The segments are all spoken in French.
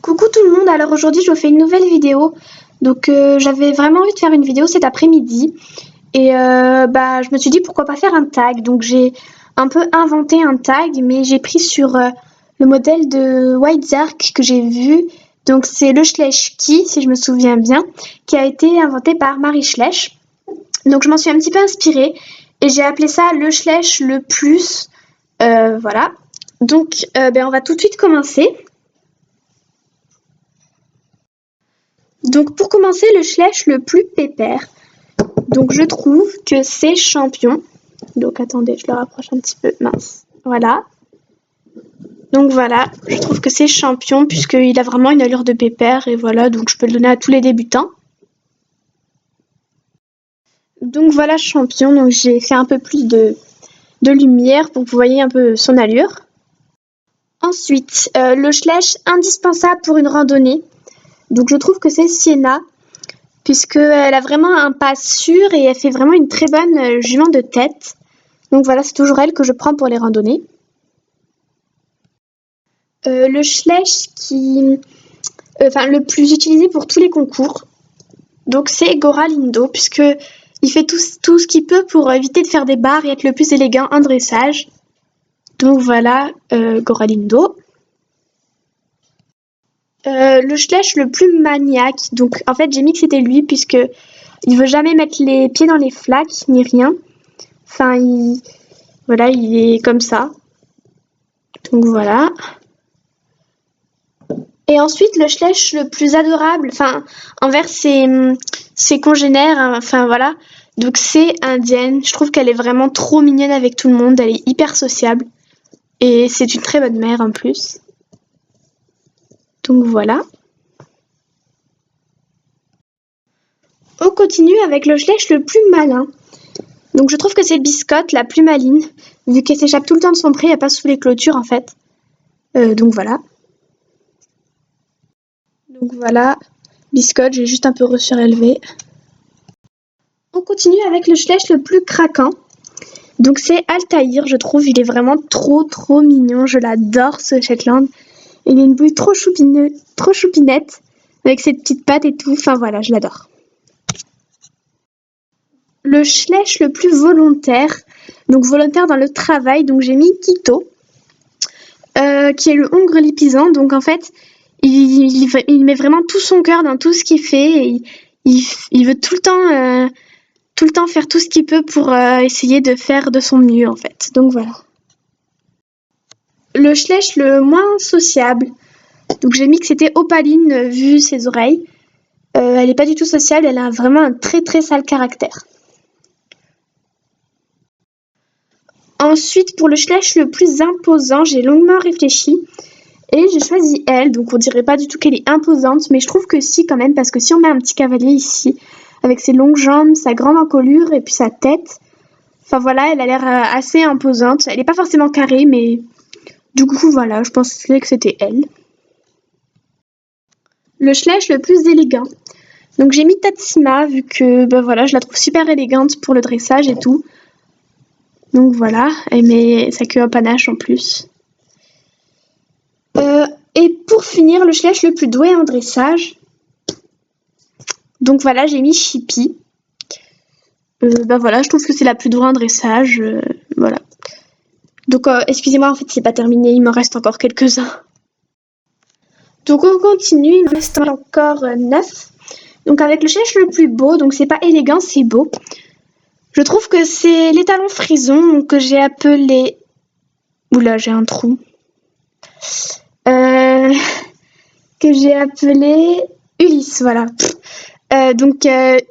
Coucou tout le monde, alors aujourd'hui je vous fais une nouvelle vidéo. J'avais vraiment envie de faire une vidéo cet après-midi et je me suis dit pourquoi pas faire un tag. Donc j'ai un peu inventé un tag mais j'ai pris sur le modèle de White Zark que j'ai vu. Donc c'est le Schleschki si je me souviens bien, qui a été inventé par Marie Schlesch. Donc je m'en suis un petit peu inspirée et j'ai appelé ça le Schlesch le plus. Voilà. Donc on va tout de suite commencer. Donc pour commencer, le Schlesch le plus pépère. Donc je trouve que c'est Champion. Donc attendez, je le rapproche un petit peu. Mince. Voilà. Donc voilà, je trouve que c'est Champion puisqu'il a vraiment une allure de pépère et voilà, donc je peux le donner à tous les débutants. Donc voilà Champion, donc j'ai fait un peu plus de lumière pour que vous voyez un peu son allure. Ensuite, le Schlesch indispensable pour une randonnée. Donc je trouve que c'est Sienna, puisqu'elle a vraiment un pas sûr et elle fait vraiment une très bonne jument de tête. Donc voilà, c'est toujours elle que je prends pour les randonnées. Le Schlesch le plus utilisé pour tous les concours, donc c'est Goralindo, puisque il fait tout ce qu'il peut pour éviter de faire des barres et être le plus élégant en dressage. Donc voilà, Goralindo. Le Schlesch le plus maniaque, donc en fait j'ai mis que c'était lui puisque il veut jamais mettre les pieds dans les flaques ni rien. Enfin il est comme ça. Donc voilà. Et ensuite le Schlesch le plus adorable, envers ses congénères, voilà. Donc c'est Indienne. Je trouve qu'elle est vraiment trop mignonne avec tout le monde. Elle est hyper sociable et c'est une très bonne mère en plus. Donc voilà. On continue avec le Schlesch le plus malin. Donc je trouve que c'est Biscotte, la plus maligne, vu qu'elle s'échappe tout le temps de son pré, elle passe sous les clôtures en fait. Donc voilà. Donc voilà, Biscotte, j'ai juste un peu resurélevé. On continue avec le Schlesch le plus craquant. Donc c'est Altaïr, je trouve, il est vraiment trop mignon, je l'adore ce Shetland. Il a une bouille trop choupinette, avec ses petites pattes et tout, enfin voilà, je l'adore. Le Schlesch le plus volontaire, donc volontaire dans le travail, donc j'ai mis Kito, qui est le hongre lipisant, donc en fait, il met vraiment tout son cœur dans tout ce qu'il fait, et il veut tout le temps faire tout ce qu'il peut pour essayer de faire de son mieux en fait, donc voilà. Le Schlesch le moins sociable, donc j'ai mis que c'était Opaline vu ses oreilles. Elle est pas du tout sociable, elle a vraiment un très sale caractère. Ensuite, pour le Schlesch le plus imposant, j'ai longuement réfléchi et j'ai choisi elle. Donc on dirait pas du tout qu'elle est imposante, mais je trouve que si quand même, parce que si on met un petit cavalier ici, avec ses longues jambes, sa grande encolure et puis sa tête, enfin voilà, elle a l'air assez imposante. Elle n'est pas forcément carrée, mais du coup voilà, je pensais que c'était elle. Le Schlesch le plus élégant. Donc j'ai mis Tatsima, vu que je la trouve super élégante pour le dressage et tout. Donc voilà, elle met sa queue en panache en plus. Et pour finir, le Schlesch le plus doué en dressage. Donc voilà, j'ai mis Chippy. Je trouve que c'est la plus douée en dressage. Voilà. Donc excusez-moi, en fait c'est pas terminé, il m'en reste encore quelques-uns. Donc on continue, il me reste encore 9. Donc avec le Schlesch le plus beau, donc c'est pas élégant, c'est beau. Je trouve que c'est l'étalon frison que j'ai appelé... Oula, j'ai un trou. Que j'ai appelé Ulysse, voilà.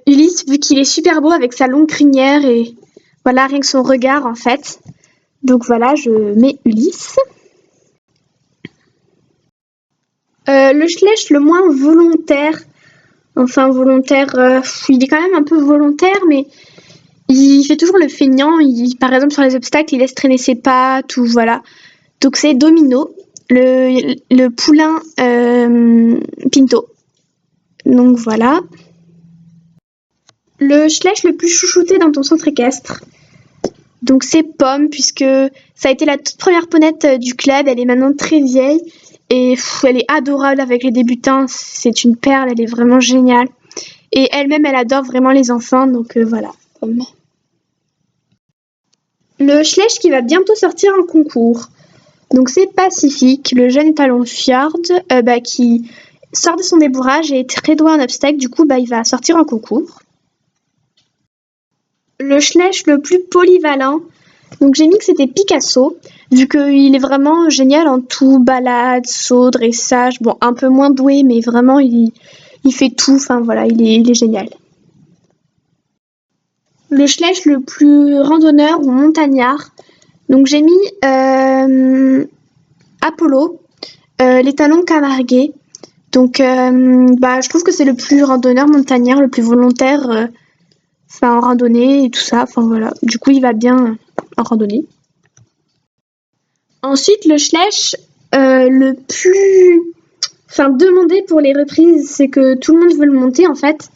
Ulysse, vu qu'il est super beau avec sa longue crinière et voilà, rien que son regard en fait. Donc voilà, je mets Ulysse. Le Schlesch le moins volontaire, il est quand même un peu volontaire, mais il fait toujours le feignant. Par exemple, sur les obstacles, il laisse traîner ses pattes ou voilà. Donc c'est Domino, le poulain Pinto. Donc voilà. Le Schlesch le plus chouchouté dans ton centre équestre. Donc c'est Pomme, puisque ça a été la toute première ponette du club. Elle est maintenant très vieille. Et elle est adorable avec les débutants, c'est une perle, elle est vraiment géniale. Et elle-même, elle adore vraiment les enfants, donc voilà. Le Schleich qui va bientôt sortir en concours. Donc c'est Pacifique, le jeune talon fjord qui sort de son débourrage et est très doué en obstacle, du coup il va sortir en concours. Le Schleich le plus polyvalent, donc j'ai mis que c'était Picasso, vu qu'il est vraiment génial en tout, balade, saut, dressage, bon un peu moins doué mais vraiment il fait tout, enfin voilà, il est génial. Le Schleich le plus randonneur ou montagnard, donc j'ai mis Apollo, les talons Camargue. Donc je trouve que c'est le plus randonneur montagnard, le plus volontaire en randonnée et tout ça, enfin voilà. Du coup il va bien en randonnée. Ensuite le Schleich le plus demandé pour les reprises, c'est que tout le monde veut le monter en fait.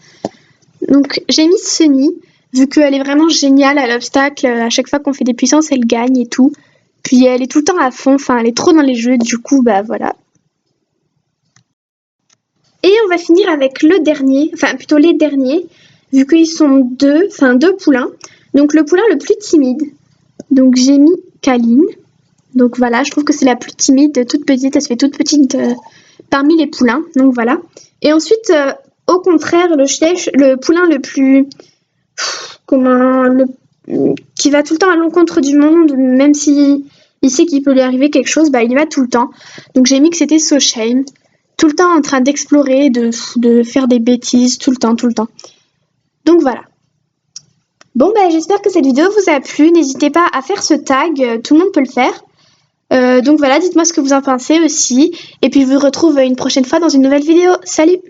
Donc j'ai mis Sunny, vu qu'elle est vraiment géniale à l'obstacle, à chaque fois qu'on fait des puissances elle gagne et tout. Puis elle est tout le temps à fond, elle est trop dans les jeux, du coup voilà. Et on va finir avec le dernier, plutôt les derniers, vu qu'ils sont deux poulains. Donc le poulain le plus timide, donc j'ai mis Kaline. Donc voilà, je trouve que c'est la plus timide, toute petite, elle se fait toute petite parmi les poulains, donc voilà. Et ensuite, au contraire, le poulain le plus... qui va tout le temps à l'encontre du monde, même si il sait qu'il peut lui arriver quelque chose, il y va tout le temps. Donc j'ai mis que c'était So Shame. Tout le temps en train d'explorer, de faire des bêtises, tout le temps. Donc voilà. Bon, j'espère que cette vidéo vous a plu. N'hésitez pas à faire ce tag, tout le monde peut le faire. Donc voilà, dites-moi ce que vous en pensez aussi. Et puis je vous retrouve une prochaine fois dans une nouvelle vidéo. Salut!